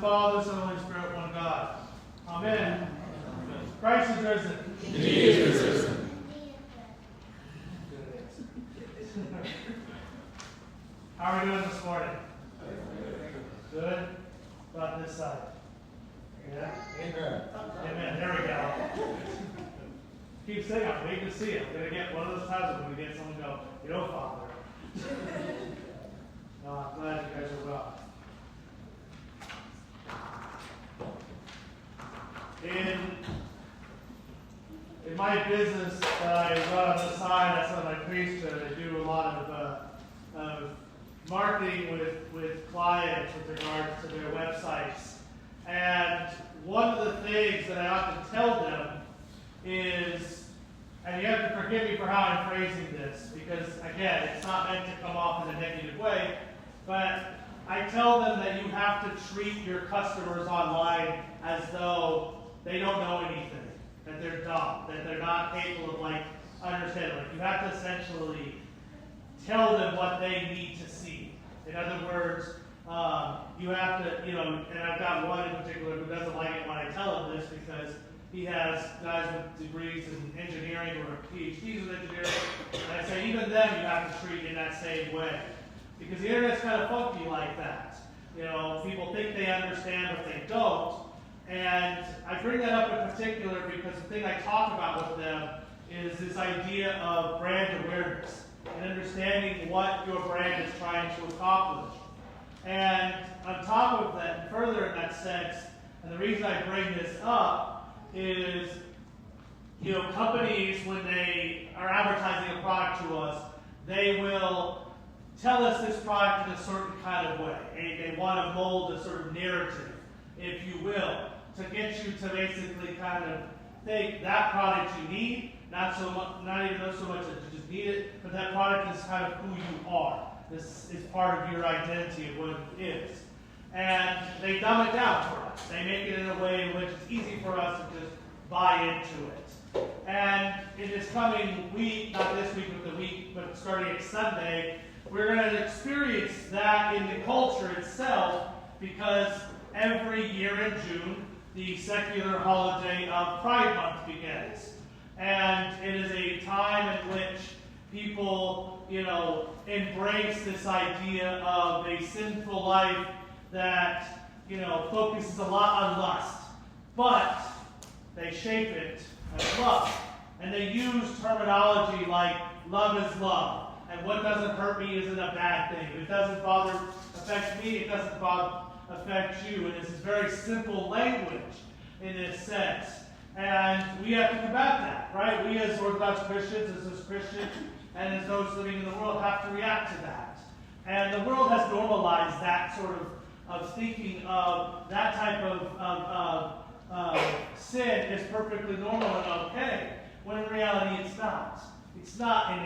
Father, Son, and Holy Spirit, one God. Amen. Christ is risen. Indeed he is risen. How are we doing this morning? Good? About this side. Yeah? Amen. Amen. There we go. Keep saying, I'm waiting to see it. I'm going to get one of those times when we get someone go, Father. No, I'm glad you guys are well. In my business that I run on the side, that's what I preach to. I do a lot of marketing with clients with regards to their websites. And one of the things that I often tell them is, and you have to forgive me for how I'm phrasing this, because again, it's not meant to come off in a negative way, but I tell them that you have to treat your customers online as though they don't know anything, that they're dumb, that they're not capable of understanding. You have to essentially tell them what they need to see. In other words, you have to, and I've got one in particular who doesn't like it when I tell him this because he has guys with degrees in engineering or PhDs in engineering, and I say even them you have to treat in that same way. Because the internet's kind of funky like that. People think they understand, but they don't. And I bring that up in particular because the thing I talk about with them is this idea of brand awareness and understanding what your brand is trying to accomplish. And on top of that, further in that sense, and the reason I bring this up is, companies, when they are advertising a product to us, they will tell us this product in a certain kind of way. They want to mold a sort of narrative, if you will, to get you to basically kind of think that product you need, not even so much that you just need it, but that product is kind of who you are. This is part of your identity of what it is. And they dumb it down for us. They make it in a way in which it's easy for us to just buy into it. And in this coming week, not this week but the week, but starting at Sunday, we're going to experience that in the culture itself because every year in June, the secular holiday of Pride Month begins. And it is a time in which people, embrace this idea of a sinful life that, focuses a lot on lust. But they shape it as love. And they use terminology like love is love. And what doesn't hurt me isn't a bad thing. If it doesn't affect me, it doesn't affect you. And this is very simple language in this sense. And we have to combat that, right? We as Orthodox Christians, as Christians, and as those living in the world have to react to that. And the world has normalized that sort of thinking of that type of sin is perfectly normal and okay, when in reality it's not. It's not in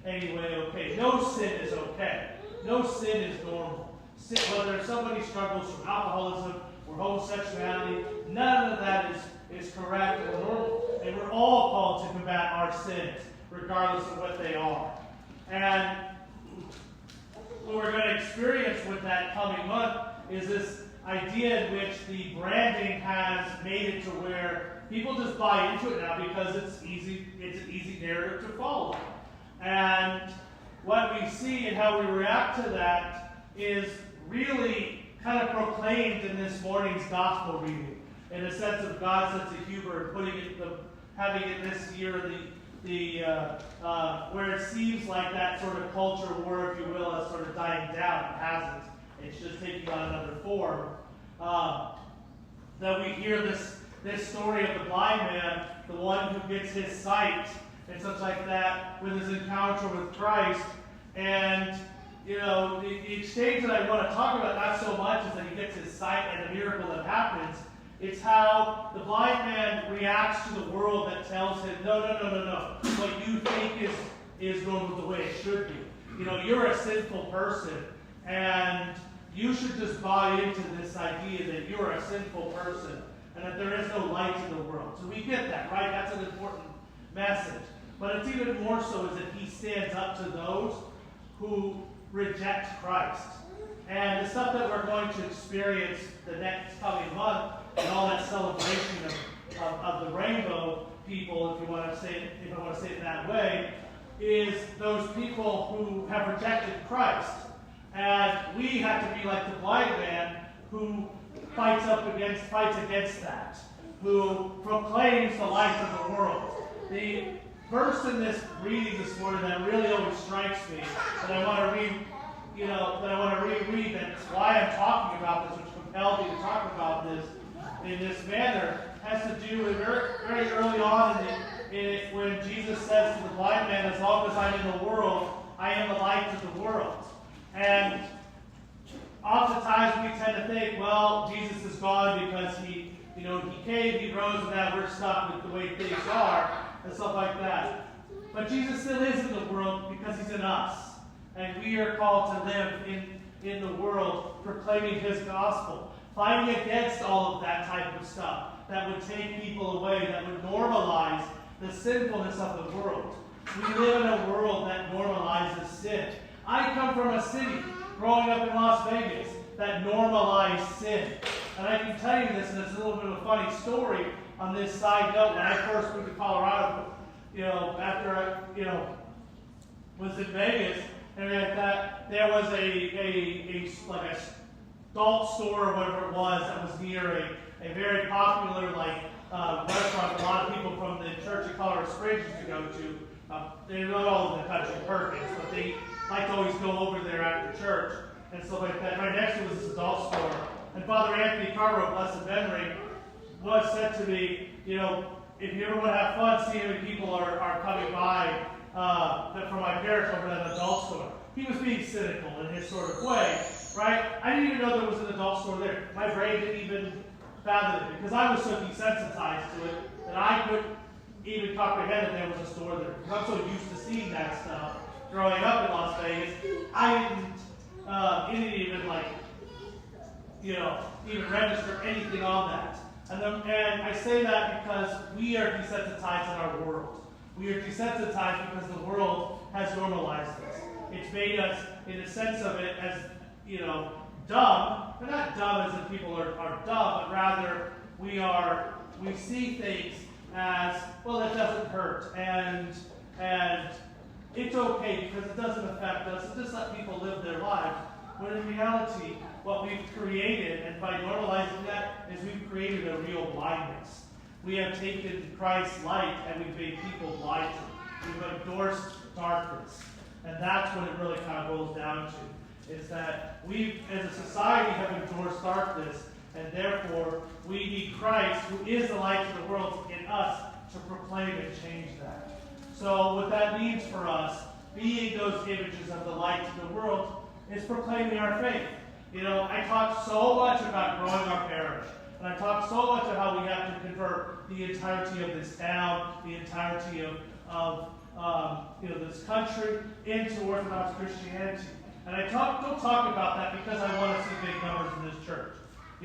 any way okay. No sin is okay. No sin is normal. Sin, whether somebody struggles from alcoholism or homosexuality, none of that is correct or normal. And we're all called to combat our sins, regardless of what they are. And what we're going to experience with that coming month is this idea in which the branding has made it to where people just buy into it now because it's an easy narrative to follow. And what we see and how we react to that is really kind of proclaimed in this morning's gospel reading, in a sense of God's sense of humor, having it this year, where it seems like that sort of culture war, if you will, is sort of dying down. It hasn't. It's just taking on another form. That we hear this story of the blind man, the one who gets his sight and such like that with his encounter with Christ. And, the exchange that I want to talk about not so much is that he gets his sight and the miracle that happens. It's how the blind man reacts to the world that tells him, no. What you think is normal the way it should be. You're a sinful person, and you should just buy into this idea that you're a sinful person and that there is no light in the world. So we get that, right? That's an important message. But it's even more so is that he stands up to those who reject Christ. And the stuff that we're going to experience the next coming month, and all that celebration of the rainbow people, if I want to say it that way, is those people who have rejected Christ. And we have to be like the blind man who fights against that, who proclaims the light of the world. The verse in this reading this morning that really always strikes me, that I want to reread, that's why I'm talking about this, which compelled me to talk about this in this manner, has to do with very, very early on when Jesus says to the blind man, as long as I'm in the world, I am the light of the world. And oftentimes we tend to think, well, Jesus is gone because he came, he rose, and now we're stuck with the way things are, and stuff like that. But Jesus still is in the world because he's in us. And we are called to live in the world proclaiming his gospel, fighting against all of that type of stuff that would take people away, that would normalize the sinfulness of the world. We live in a world that normalizes sin. I come from a city, growing up in Las Vegas, that normalized sin. And I can tell you this, and it's a little bit of a funny story on this side note. When I first moved to Colorado, after I, was in Vegas, and like that, there was a adult store or whatever it was that was near a very popular restaurant. A lot of people from the church in Colorado Springs used to go to. They're not all in the country perfect, but they like to always go over there after church and stuff like that. Right next to it was this adult store. And Father Anthony Carver, blessed memory, once said to me, if you ever want to have fun, see how many people are coming by from my parish over at an adult store. He was being cynical in his sort of way, right? I didn't even know there was an adult store there. My brain didn't even fathom it because I was so desensitized to it that I couldn't even comprehend that there was a store there. Because I'm so used to seeing that stuff growing up in Las Vegas, I didn't even register anything on that. And I say that because we are desensitized in our world. We are desensitized because the world has normalized this. It's made us, in a sense of it, as, dumb. But not dumb as if people are dumb, but rather we see things as, well, it doesn't hurt. And it's okay because it doesn't affect us. It just let people live their lives. When in reality, what we've created, and by normalizing that, is we've created a real blindness. We have taken Christ's light and we've made people blind to it. We've endorsed darkness. And that's what it really kind of boils down to, is that we, as a society, have endorsed darkness, and therefore we need Christ, who is the light of the world, in us to proclaim and change that. So what that means for us, being those images of the light of the world, is proclaiming our faith. I talk so much about growing our parish, and I talk so much about how we have to convert the entirety of this town, the entirety of this country into Orthodox Christianity. And I don't talk about that because I want to see big numbers in this church. I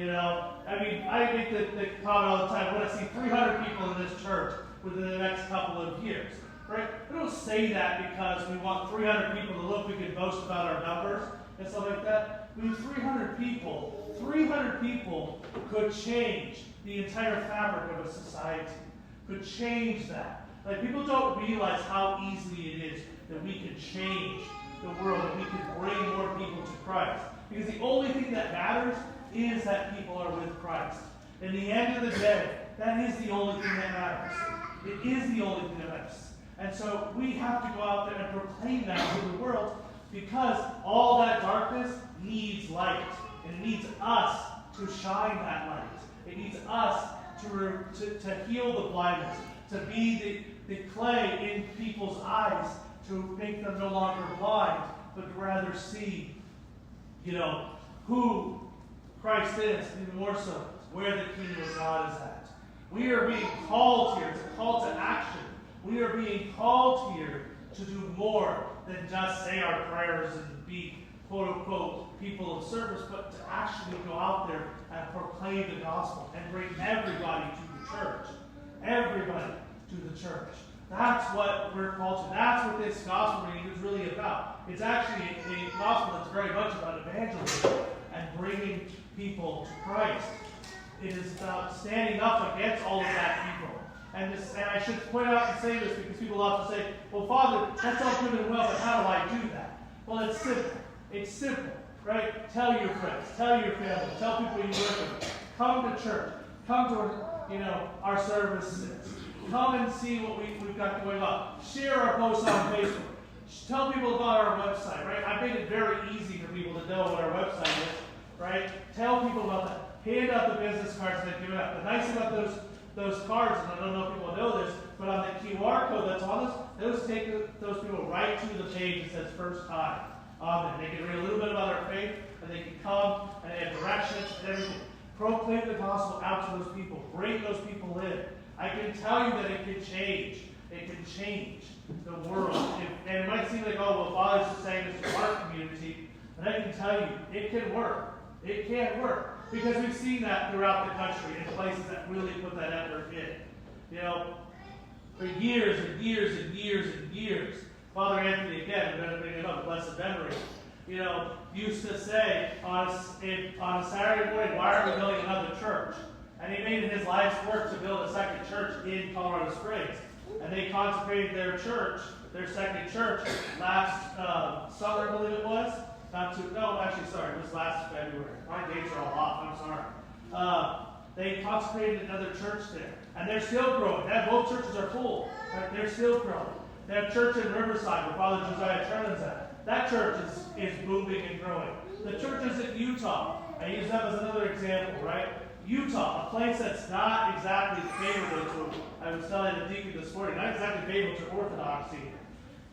make the comment all the time, I want to see 300 people in this church within the next couple of years. Right? We don't say that because we want 300 people to look we can boast about our numbers and stuff like that. We need 300 people. 300 people could change the entire fabric of a society. Could change that. People don't realize how easily it is that we can change the world, that we can bring more people to Christ. Because the only thing that matters is that people are with Christ. In the end of the day, that is the only thing that matters. It is the only thing that matters. And so we have to go out there and proclaim that to the world because all that darkness needs light. And it needs us to shine that light. It needs us to heal the blindness, to be the clay in people's eyes, to make them no longer blind, but rather see, who Christ is, even more so, where the kingdom of God is at. We are being called here. It's a call to action. We are being called here to do more than just say our prayers and be, quote-unquote, people of service, but to actually go out there and proclaim the gospel and bring everybody to the church. Everybody to the church. That's what we're called to. That's what this gospel reading is really about. It's actually a gospel that's very much about evangelism and bringing people to Christ. It is about standing up against all of that evil. And I should point out and say this because people often say, well, Father, that's all good and well, but how do I do that? Well, it's simple. It's simple, right? Tell your friends, tell your family, tell people you work with. Come to church. Come to our services. Come and see what we've got going on. Share our posts on Facebook. Tell people about our website, right? I've made it very easy for people to know what our website is, right? Tell people about that. Hand out the business cards that give it up. The nice thing about those cards, and I don't know if people know this, but on the QR code that's on this, those take those people right to the page that says First Time on it. They can read a little bit about our faith, and they can come, and they have directions and everything. Proclaim the gospel out to those people. Bring those people in. I can tell you that it can change. It can change the world. And it might seem like, oh, well, Father's just saying this to our community. But I can tell you, it can work. It can work. Because we've seen that throughout the country in places that really put that effort in. For years and years and years and years, Father Anthony, again, we're going to bring him up, blessed memory, used to say on a Saturday morning, why are we building another church? And he made it his life's work to build a second church in Colorado Springs. And they consecrated their church, their second church, last summer, I believe it was. It was last February. My dates are all off, I'm sorry. They consecrated another church there. And they're still growing. Both churches are full. Right? They're still growing. They have a church in Riverside where Father Josiah Chernan's at. That church is booming and growing. The churches in Utah, I use them as another example, right? Utah, a place that's not exactly favorable to, I was telling the deacon this morning, not exactly favorable to Orthodoxy,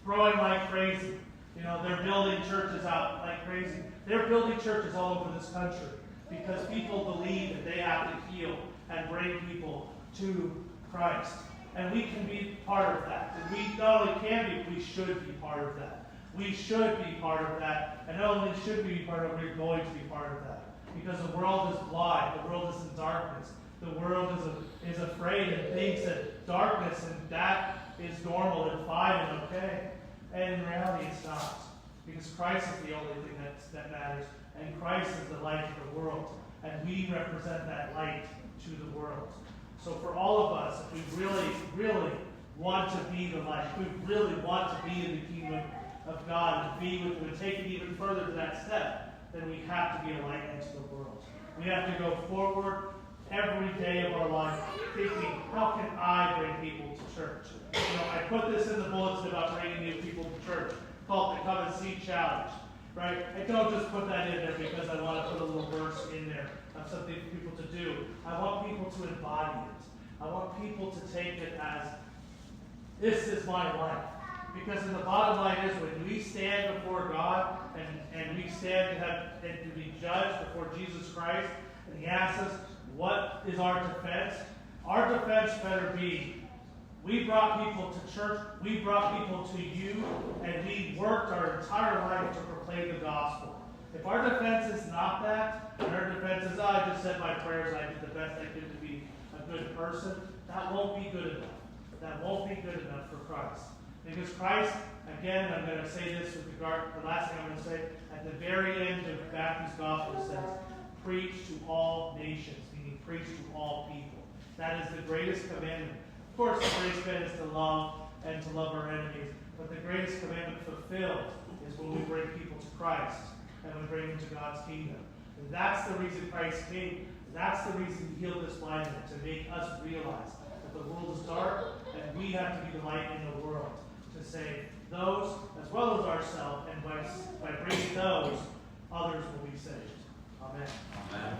growing like crazy. They're building churches out like crazy. They're building churches all over this country because people believe that they have to heal and bring people to Christ. And we can be part of that. And we not only can be, we should be part of that. We should be part of that. And not only should we be part of it, we're going to be part of that. Because the world is blind. The world is in darkness. The world is afraid and thinks that darkness and that is normal and fine and okay. And in reality, it's not. Because Christ is the only thing that matters. And Christ is the light of the world. And we represent that light to the world. So for all of us, if we really, really want to be the light, if we really want to be in the kingdom of God and take it even further to that step, then we have to be a light into the world. We have to go forward every day of our life thinking, how can I bring people to church? I put this in the bulletin about bringing new people to church, called the Come and See Challenge. Right? I don't just put that in there because I want to put a little verse in there of something for people to do. I want people to embody it. I want people to take it as, this is my life. Because in the bottom line is when we stand before God and we stand to be judged before Jesus Christ, and He asks us, what is our defense? Our defense better be, we brought people to church, we brought people to you, and we worked our entire life to proclaim the gospel. If our defense is not that, and our defense is, I just said my prayers, I did the best I could to be a good person, that won't be good enough. That won't be good enough for Christ. Because Christ, again, I'm going to say this with regard, the last thing I'm going to say, at the very end of Matthew's gospel it says, preach to all nations, meaning preach to all people. That is the greatest commandment. Of course, the greatest commandment is to love and to love our enemies, but the greatest commandment fulfilled is when we bring people to Christ and we bring them to God's kingdom. And that's the reason Christ came. That's the reason He healed this blind man, to make us realize that the world is dark and we have to be the light in the world, to save those as well as ourselves, and by bringing those, others will be saved. Amen. Amen.